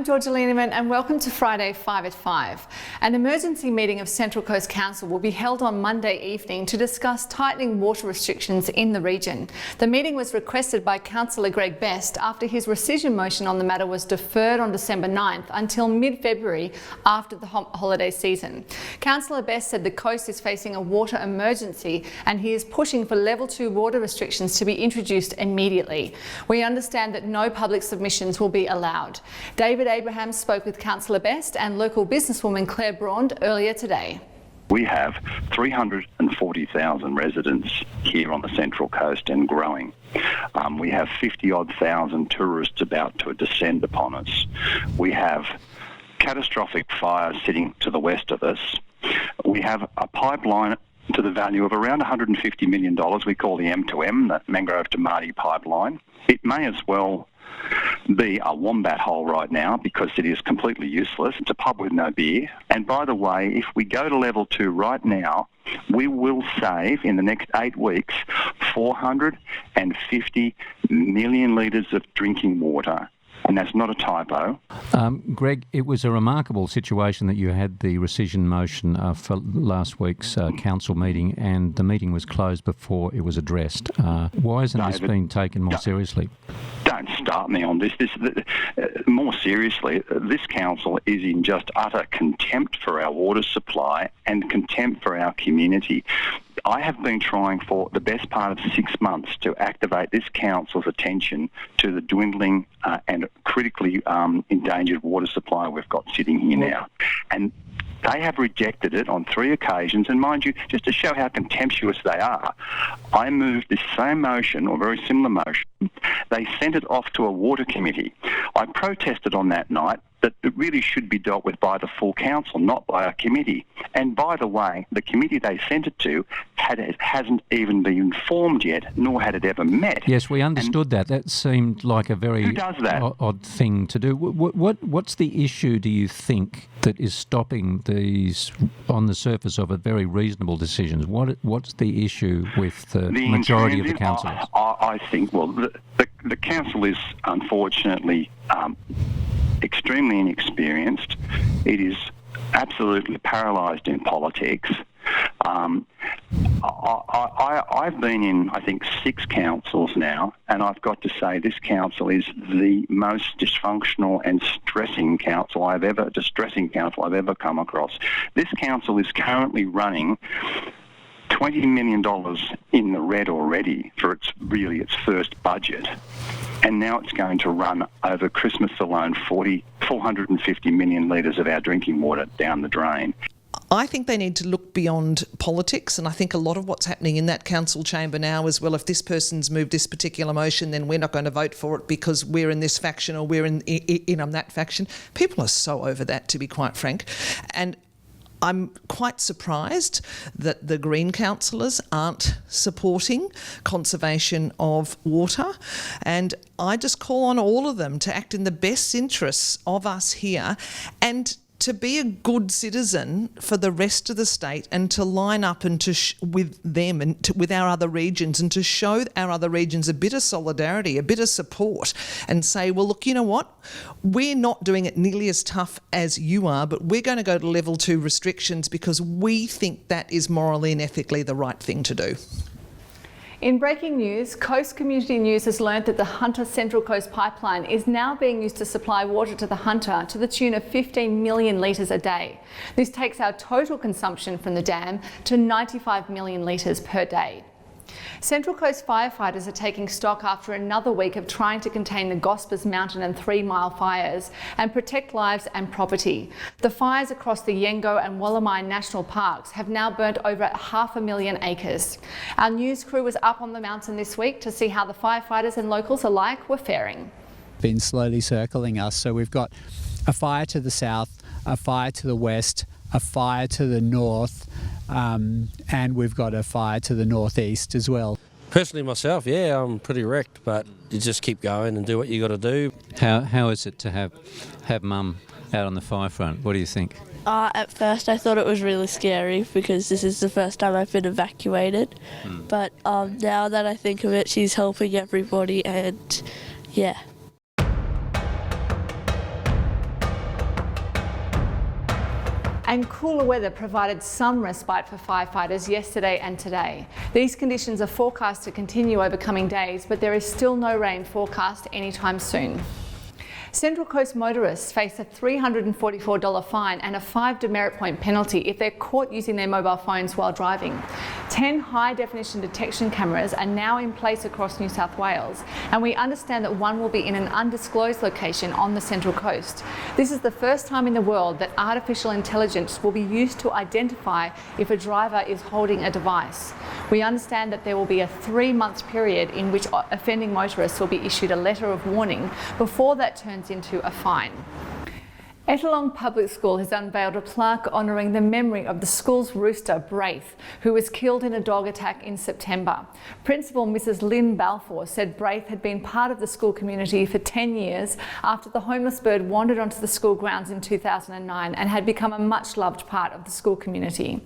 Georgia Lieneman and welcome to Friday 5 at 5. An emergency meeting of Central Coast Council will be held on Monday evening to discuss tightening water restrictions in the region. The meeting was requested by Councillor Greg Best after his rescission motion on the matter was deferred on December 9th until mid-February after the holiday season. Councillor Best said the coast is facing a water emergency and he is pushing for level 2 water restrictions to be introduced immediately. We understand that no public submissions will be allowed. David Abraham spoke with Councillor Best and local businesswoman Claire Braund earlier today. We have 340,000 residents here on the Central Coast and growing. We have 50-odd thousand tourists about to descend upon us. We have catastrophic fires sitting to the west of us. We have a pipeline to the value of around $150 million we call the M2M, the Mangrove to Mardi pipeline. It may as well be a wombat hole right now because it is completely useless. It's a pub with no beer. And by the way, if we go to level 2 right now, we will save in the next 8 weeks 450 million litres of drinking water. And that's not a typo. Greg, it was a remarkable situation that you had the rescission motion for last week's council meeting, and the meeting was closed before it was addressed. Why isn't this being taken more seriously? Don't start me on this. More seriously, this council is in just utter contempt for our water supply and contempt for our community. I have been trying for the best part of 6 months to activate this council's attention to the dwindling and critically endangered water supply we've got sitting here now. And they have rejected it on 3 occasions, and mind you, just to show how contemptuous they are, I moved this same motion, or very similar motion. They sent it off to a water committee. I protested on that night that it really should be dealt with by the full council, not by a committee. And by the way, the committee they sent it to hasn't even been informed yet, nor had it ever met. Yes, we understood that. That seemed like a very odd thing to do. What's the issue, do you think, that is stopping these, on the surface of it, very reasonable decisions? What's the issue with the majority of the councillors? I think, well, the council is unfortunately extremely inexperienced. It is absolutely paralysed in politics. I've been in, I think, 6 councils now, and I've got to say this council is the most dysfunctional and distressing council I've ever come across. This council is currently running $20 million in the red already for its first budget. And now it's going to run over Christmas alone 450 million litres of our drinking water down the drain. I think they need to look beyond politics, and I think a lot of what's happening in that council chamber now is, well, if this person's moved this particular motion, then we're not going to vote for it because we're in this faction or we're in that faction. People are so over that, to be quite frank. And I'm quite surprised that the Green councillors aren't supporting conservation of water, and I just call on all of them to act in the best interests of us here and to be a good citizen for the rest of the state, and to line up and with them and with our other regions, and to show our other regions a bit of solidarity, a bit of support, and say, well, look, you know what? We're not doing it nearly as tough as you are, but we're going to go to level 2 restrictions because we think that is morally and ethically the right thing to do. In breaking news, Coast Community News has learnt that the Hunter Central Coast Pipeline is now being used to supply water to the Hunter to the tune of 15 million litres a day. This takes our total consumption from the dam to 95 million litres per day. Central Coast firefighters are taking stock after another week of trying to contain the Gospers Mountain and 3 Mile fires and protect lives and property. The fires across the Yengo and Wallamai National Parks have now burnt over 500,000 acres. Our news crew was up on the mountain this week to see how the firefighters and locals alike were faring. Been slowly circling us, so we've got a fire to the south, a fire to the west, a fire to the north, and we've got a fire to the northeast as well. Personally myself, yeah, I'm pretty wrecked, but you just keep going and do what you got to do. How is it to have Mum out on the fire front? What do you think? At first I thought it was really scary because this is the first time I've been evacuated, but now that I think of it, she's helping everybody, and yeah. And cooler weather provided some respite for firefighters yesterday and today. These conditions are forecast to continue over coming days, but there is still no rain forecast anytime soon. Central Coast motorists face a $344 fine and a 5 demerit point penalty if they're caught using their mobile phones while driving. 10 high-definition detection cameras are now in place across New South Wales, and we understand that one will be in an undisclosed location on the Central Coast. This is the first time in the world that artificial intelligence will be used to identify if a driver is holding a device. We understand that there will be a 3-month period in which offending motorists will be issued a letter of warning before that turns into a fine. Ettalong Public School has unveiled a plaque honouring the memory of the school's rooster, Braith, who was killed in a dog attack in September. Principal Mrs. Lynn Balfour said Braith had been part of the school community for 10 years after the homeless bird wandered onto the school grounds in 2009 and had become a much-loved part of the school community.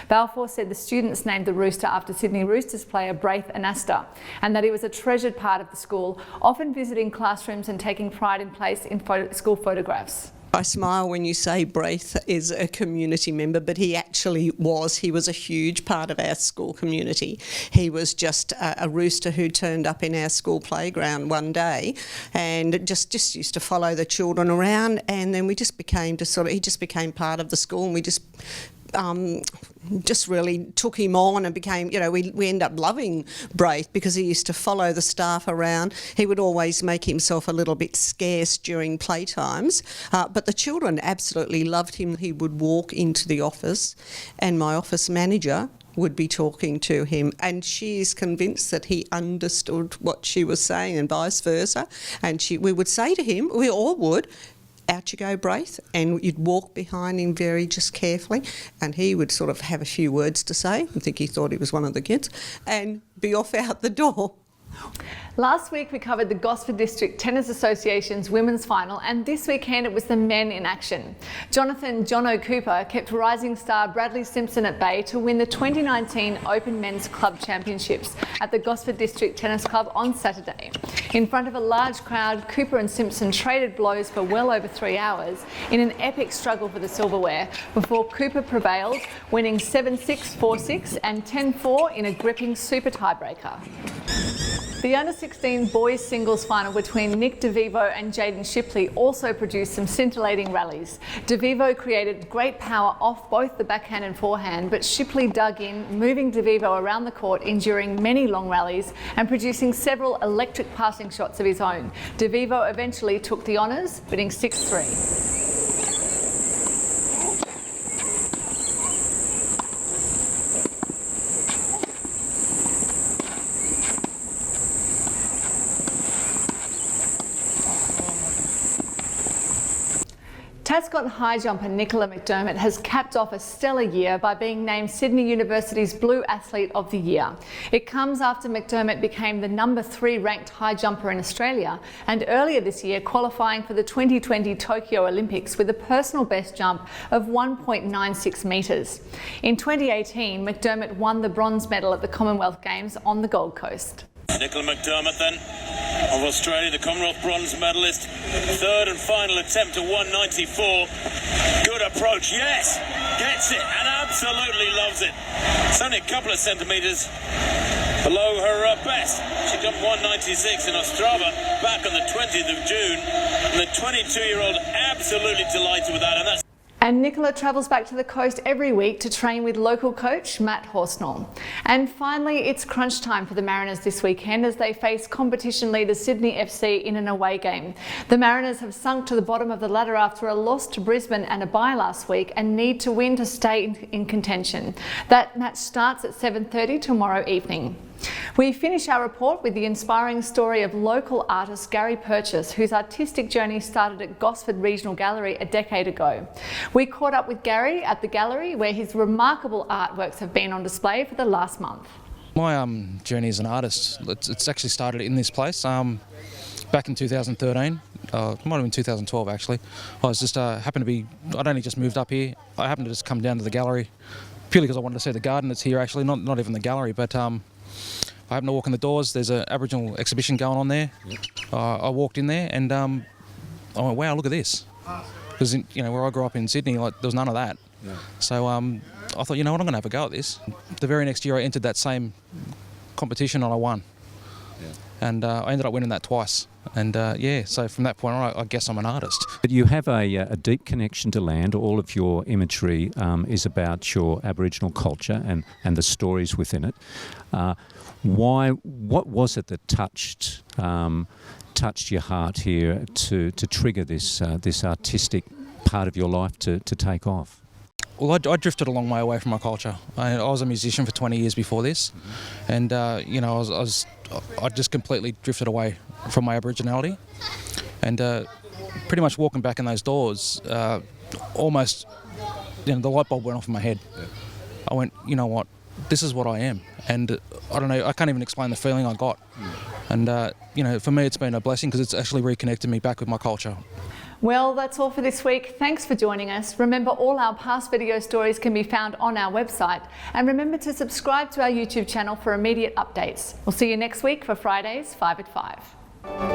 Balfour said the students named the rooster after Sydney Roosters player Braith Anasta, and that he was a treasured part of the school, often visiting classrooms and taking pride in place in school photographs. I smile when you say Braith is a community member, but he actually was. He was a huge part of our school community. He was just a rooster who turned up in our school playground one day and just used to follow the children around, and then we just became he just became part of the school, and we just really took him on and became, we ended up loving Braith because he used to follow the staff around. He would always make himself a little bit scarce during playtimes, but the children absolutely loved him. He would walk into the office and my office manager would be talking to him, and she is convinced that he understood what she was saying and vice versa. And we would say to him, we all would, "Out you go, Braith," and you'd walk behind him very just carefully, and he would sort of have a few words to say. I think he thought he was one of the kids, and be off out the door. Last week we covered the Gosford District Tennis Association's women's final, and this weekend it was the men in action. Jonathan "Jono" Cooper kept rising star Bradley Simpson at bay to win the 2019 Open Men's Club Championships at the Gosford District Tennis Club on Saturday. In front of a large crowd, Cooper and Simpson traded blows for well over 3 hours in an epic struggle for the silverware before Cooper prevailed, winning 7-6, 4-6 and 10-4 in a gripping super tiebreaker. The under-16 boys singles final between Nick DeVivo and Jaden Shipley also produced some scintillating rallies. DeVivo created great power off both the backhand and forehand, but Shipley dug in, moving DeVivo around the court, enduring many long rallies and producing several electric passing shots of his own. DeVivo eventually took the honours, winning 6-3. Tascott high jumper Nicola McDermott has capped off a stellar year by being named Sydney University's Blue Athlete of the Year. It comes after McDermott became the number 3 ranked high jumper in Australia, and earlier this year qualifying for the 2020 Tokyo Olympics with a personal best jump of 1.96 metres. In 2018, McDermott won the bronze medal at the Commonwealth Games on the Gold Coast. Nicola McDermott then, of Australia, the Commonwealth bronze medalist. Third and final attempt at 194. Good approach, yes! Gets it and absolutely loves it. It's only a couple of centimetres below her best. She jumped 196 in Ostrava back on the 20th of June. And the 22-year-old absolutely delighted with that. And Nicola travels back to the coast every week to train with local coach Matt Horsnell. And finally, it's crunch time for the Mariners this weekend as they face competition leader Sydney FC in an away game. The Mariners have sunk to the bottom of the ladder after a loss to Brisbane and a bye last week and need to win to stay in contention. That match starts at 7:30 tomorrow evening. We finish our report with the inspiring story of local artist Gary Purchase, whose artistic journey started at Gosford Regional Gallery a decade ago. We caught up with Gary at the gallery, where his remarkable artworks have been on display for the last month. My journey as an artist, it's actually started in this place back in 2013. It might have been 2012 actually. I was just happened to be, I'd only just moved up here. I happened to just come down to the gallery purely because I wanted to see the garden that's here actually, not even the gallery, but I happened to walk in the doors. There's an Aboriginal exhibition going on there. I walked in there and I went, wow, look at this. Because where I grew up in Sydney, there was none of that. Yeah. So I thought, you know what, I'm going to have a go at this. The very next year I entered that same competition and I won. Yeah. And I ended up winning that twice. And so from that point on, I guess I'm an artist. But you have a deep connection to land. All of your imagery is about your Aboriginal culture and the stories within it. What was it that touched your heart here to trigger this artistic part of your life to take off? Well, I drifted a long way away from my culture. I was a musician for 20 years before this, and I just completely drifted away from my Aboriginality, and pretty much walking back in those doors, almost, the light bulb went off in my head. Yeah. I went, you know what, this is what I am, and I don't know, I can't even explain the feeling I got, and for me it's been a blessing because it's actually reconnected me back with my culture. Well, that's all for this week. Thanks for joining us. Remember, all our past video stories can be found on our website. And remember to subscribe to our YouTube channel for immediate updates. We'll see you next week for Fridays 5 at 5.